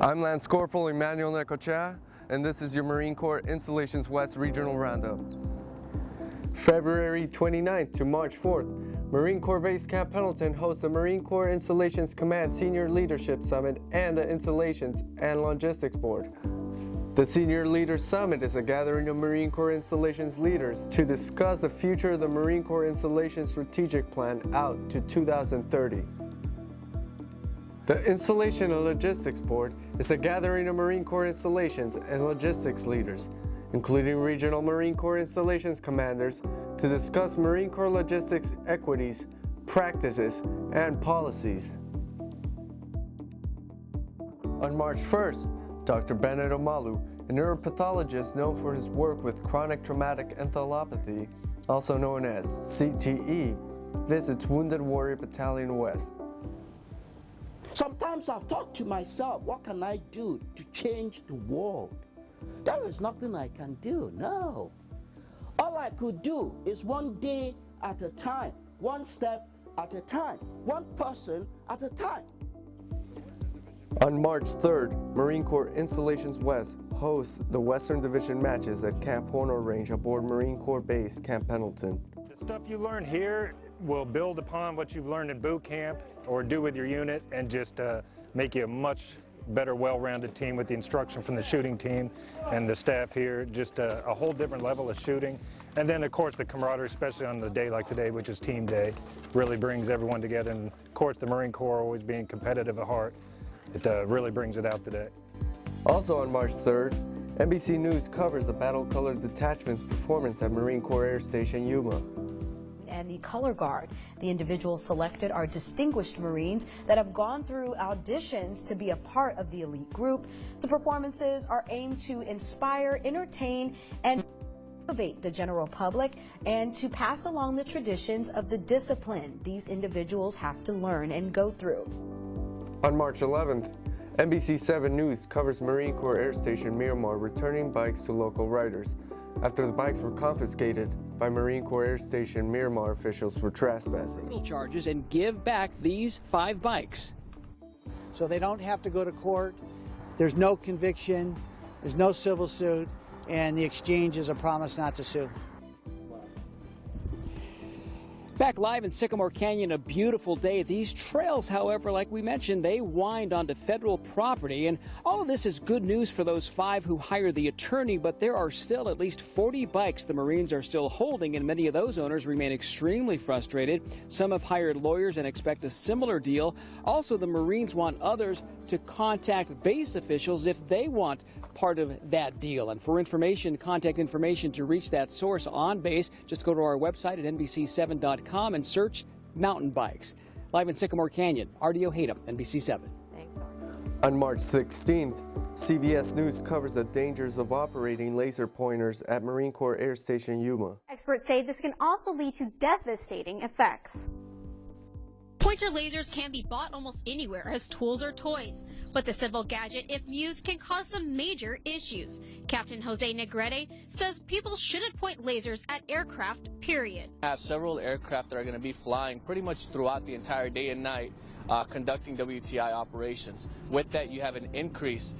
I'm Lance Corporal Emmanuel Necochea, and this is your Marine Corps Installations West Regional Roundup. February 29th to March 4th, Marine Corps Base Camp Pendleton hosts the Marine Corps Installations Command Senior Leadership Summit and the Installations and Logistics Board. The Senior Leaders Summit is a gathering of Marine Corps Installations leaders to discuss the future of the Marine Corps Installation Strategic Plan out to 2030. The Installation and Logistics Board is a gathering of Marine Corps installations and logistics leaders, including regional Marine Corps installations commanders, to discuss Marine Corps logistics equities, practices, and policies. On March 1st, Dr. Bennett Omalu, a neuropathologist known for his work with chronic traumatic encephalopathy, also known as CTE, visits Wounded Warrior Battalion West. Sometimes I've thought to myself, what can I do to change the world? There is nothing I can do, no. All I could do is one day at a time, one step at a time, one person at a time. On March 3rd, Marine Corps Installations West hosts the Western Division matches at Camp Horner Range aboard Marine Corps Base Camp Pendleton. The stuff you learn here will build upon what you've learned in boot camp or do with your unit and just make you a much better, well-rounded team with the instruction from the shooting team and the staff here. Just a whole different level of shooting. And then, of course, the camaraderie, especially on a day like today, which is team day, really brings everyone together. And, of course, the Marine Corps always being competitive at heart, it really brings it out today. Also on March 3rd, NBC News covers the Battle Colored Detachment's performance at Marine Corps Air Station Yuma. And the Color Guard. The individuals selected are distinguished Marines that have gone through auditions to be a part of the elite group. The performances are aimed to inspire, entertain, and motivate the general public and to pass along the traditions of the discipline these individuals have to learn and go through. On March 11th, NBC7 News covers Marine Corps Air Station Miramar returning bikes to local riders after the bikes were confiscated by Marine Corps Air Station Miramar officials for trespassing. Criminal charges and give back these 5 bikes. So they don't have to go to court. There's no conviction, there's no civil suit, and the exchange is a promise not to sue. Back live in Sycamore Canyon, a beautiful day. These trails, however, like we mentioned, they wind onto federal property, and all of this is good news for those 5 who hired the attorney, but there are still at least 40 bikes the Marines are still holding, and many of those owners remain extremely frustrated. Some have hired lawyers and expect a similar deal. Also, the Marines want others to contact base officials if they want part of that deal. And for information, contact information to reach that source on base, just go to our website at NBC7.com and search mountain bikes. Live in Sycamore Canyon, RD Ojeda, NBC7. Thanks. On March 16th, CBS News covers the dangers of operating laser pointers at Marine Corps Air Station Yuma. Experts say this can also lead to devastating effects. Pointer lasers can be bought almost anywhere as tools or toys, but the simple gadget, if used, can cause some major issues. Captain Jose Negrete says people shouldn't point lasers at aircraft, period. I have several aircraft that are going to be flying pretty much throughout the entire day and night, conducting WTI operations. With that, you have an increase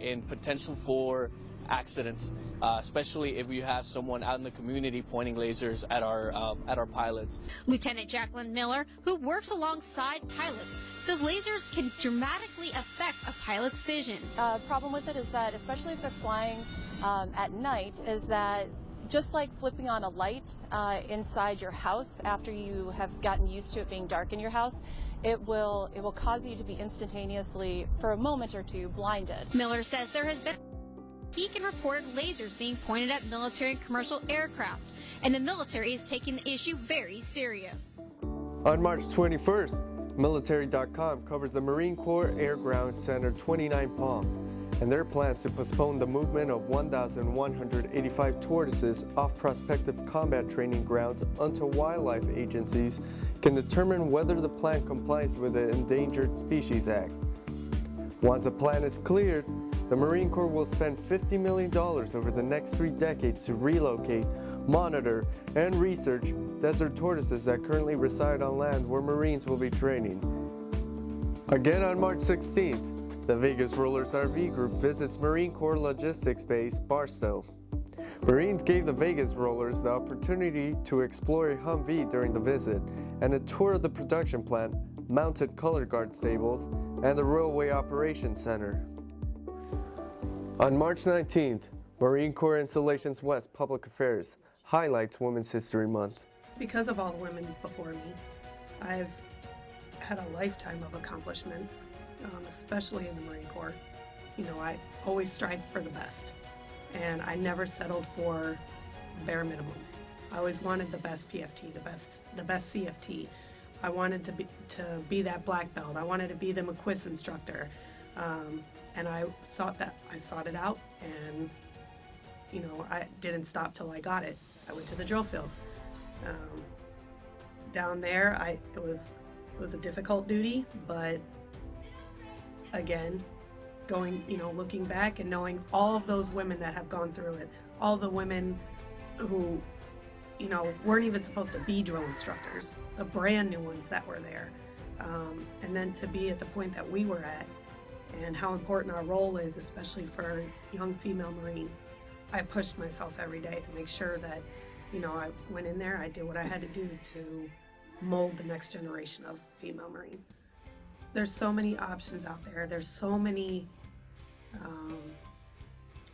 in potential for accidents, especially if you have someone out in the community pointing lasers at our pilots. Lieutenant Jacqueline Miller, who works alongside pilots, says lasers can dramatically affect a pilot's vision. Problem with it is that, especially if they're flying at night, is that just like flipping on a light inside your house after you have gotten used to it being dark in your house, it will cause you to be instantaneously, for a moment or two, blinded. Miller says there has been peak in reported lasers being pointed at military and commercial aircraft, and the military is taking the issue very serious. On March 21st, Military.com covers the Marine Corps Air Ground Center 29 Palms and their plans to postpone the movement of 1,185 tortoises off prospective combat training grounds until wildlife agencies can determine whether the plan complies with the Endangered Species Act. Once the plan is cleared, the Marine Corps will spend $50 million over the next 3 decades to relocate, monitor, and research desert tortoises that currently reside on land where Marines will be training. Again on March 16th, The Vegas Rollers RV Group visits Marine Corps Logistics Base, Barstow. Marines gave the Vegas Rollers the opportunity to explore a Humvee during the visit and a tour of the production plant, mounted color guard stables, and the Railway Operations Center. On March 19th, Marine Corps Installations West Public Affairs highlights Women's History Month. Because of all the women before me, I've had a lifetime of accomplishments, especially in the Marine Corps. You know, I always strived for the best, and I never settled for bare minimum. I always wanted the best PFT, the best CFT. I wanted to be that black belt. I wanted to be the McQuist instructor, and I sought it out, and you know, I didn't stop till I got it. I went to the drill field. Down there, it was a difficult duty, but again, looking back and knowing all of those women that have gone through it, all the women who, you know, weren't even supposed to be drill instructors, the brand new ones that were there, and then to be at the point that we were at, and how important our role is, especially for young female Marines. I pushed myself every day to make sure that, you know, I went in there, I did what I had to do to mold the next generation of female Marine. There's so many options out there. There's so many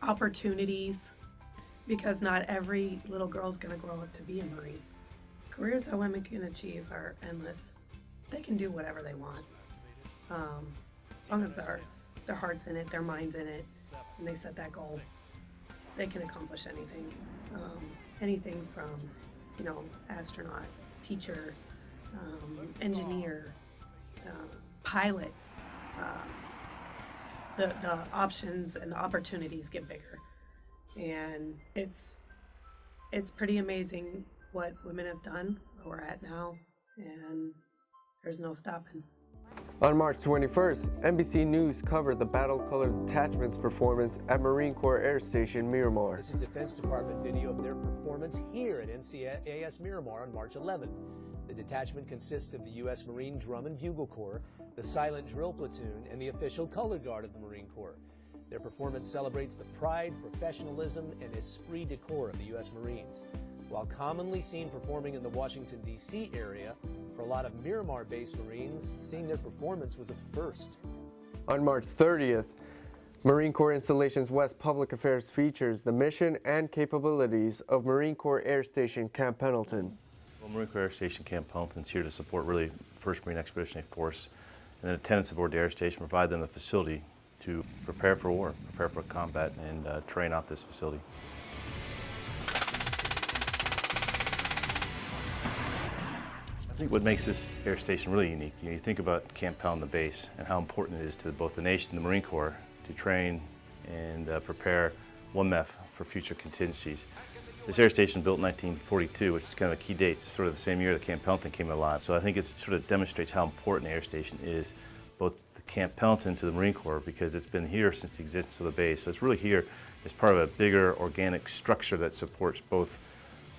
opportunities, because not every little girl's gonna grow up to be a Marine. Careers that women can achieve are endless. They can do whatever they want. As long as their heart's in it, their mind's in it, and they set that goal, they can accomplish anything. Anything from, you know, astronaut, teacher, engineer, pilot. The options and the opportunities get bigger, and it's pretty amazing what women have done, where we're at now, and there's no stopping. On March 21st, NBC News covered the Battle Colored Detachment's performance at Marine Corps Air Station Miramar. This is Defense Department video of their performance here at NCAS Miramar on March 11th. The detachment consists of the U.S. Marine Drum and Bugle Corps, the Silent Drill Platoon, and the official color guard of the Marine Corps. Their performance celebrates the pride, professionalism, and esprit de corps of the U.S. Marines. While commonly seen performing in the Washington, D.C. area, for a lot of Miramar-based Marines, seeing their performance was a first. On March 30th, Marine Corps Installations West Public Affairs features the mission and capabilities of Marine Corps Air Station Camp Pendleton. Well, Marine Corps Air Station Camp Pendleton is here to support really 1st Marine Expeditionary Force and attendants aboard the air station, provide them the facility to prepare for war, prepare for combat, and train out this facility. I think what makes this air station really unique, you think about Camp Pendleton, the base, and how important it is to both the nation and the Marine Corps to train and prepare 1MEF for future contingencies. This air station built in 1942, which is kind of a key date. It's sort of the same year that Camp Pendleton came alive. So I think it sort of demonstrates how important the air station is, both the Camp Pendleton to the Marine Corps, because it's been here since the existence of the base. So it's really here as part of a bigger organic structure that supports both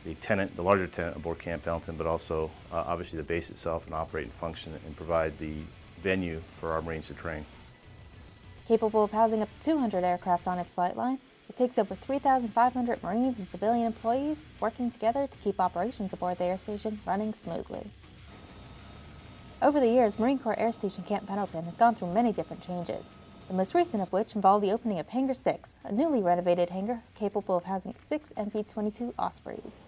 the tenant, the larger tenant aboard Camp Pendleton, but also obviously the base itself and operate and function and provide the venue for our Marines to train. Capable of housing up to 200 aircraft on its flight line, it takes over 3,500 Marines and civilian employees working together to keep operations aboard the air station running smoothly. Over the years, Marine Corps Air Station Camp Pendleton has gone through many different changes, the most recent of which involved the opening of Hangar 6, a newly renovated hangar capable of housing 6 MV-22 Ospreys.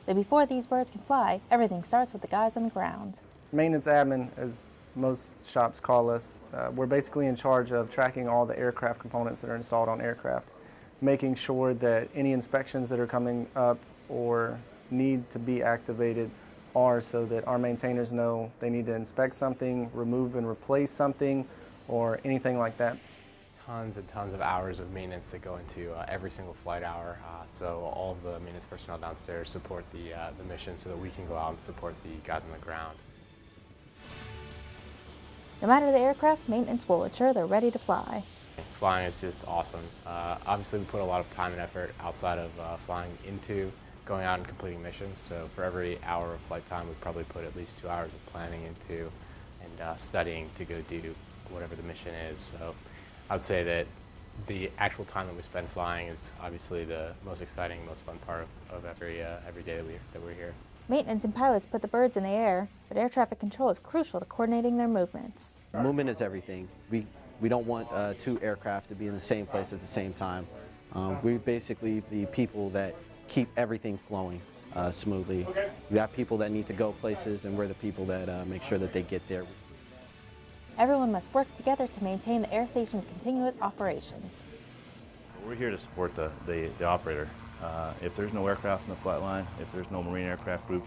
But before these birds can fly, everything starts with the guys on the ground. Maintenance admin, as most shops call us, we're basically in charge of tracking all the aircraft components that are installed on aircraft, making sure that any inspections that are coming up or need to be activated are, so that our maintainers know they need to inspect something, remove and replace something, or anything like that. Tons and tons of hours of maintenance that go into every single flight hour. So all of the maintenance personnel downstairs support the mission so that we can go out and support the guys on the ground. No matter the aircraft, maintenance will ensure they're ready to fly. Flying is just awesome. Obviously we put a lot of time and effort outside of flying into going out and completing missions. So for every hour of flight time, we probably put at least 2 hours of planning into and studying to go do whatever the mission is. So I'd say that the actual time that we spend flying is obviously the most exciting, most fun part of every day that we're here. Maintenance and pilots put the birds in the air, but air traffic control is crucial to coordinating their movements. Movement is everything. We don't want two aircraft to be in the same place at the same time. We're basically the people that keep everything flowing smoothly. You have people that need to go places, and we're the people that make sure that they get there. Everyone must work together to maintain the air station's continuous operations. We're here to support the operator. If there's no aircraft in the flight line, if there's no Marine aircraft group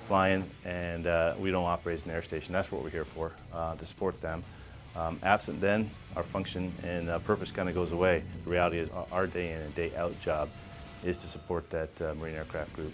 flying, and we don't operate as an air station, that's what we're here for, to support them. Absent then, our function and purpose kind of goes away. The reality is our day in and day out job is to support that Marine aircraft group.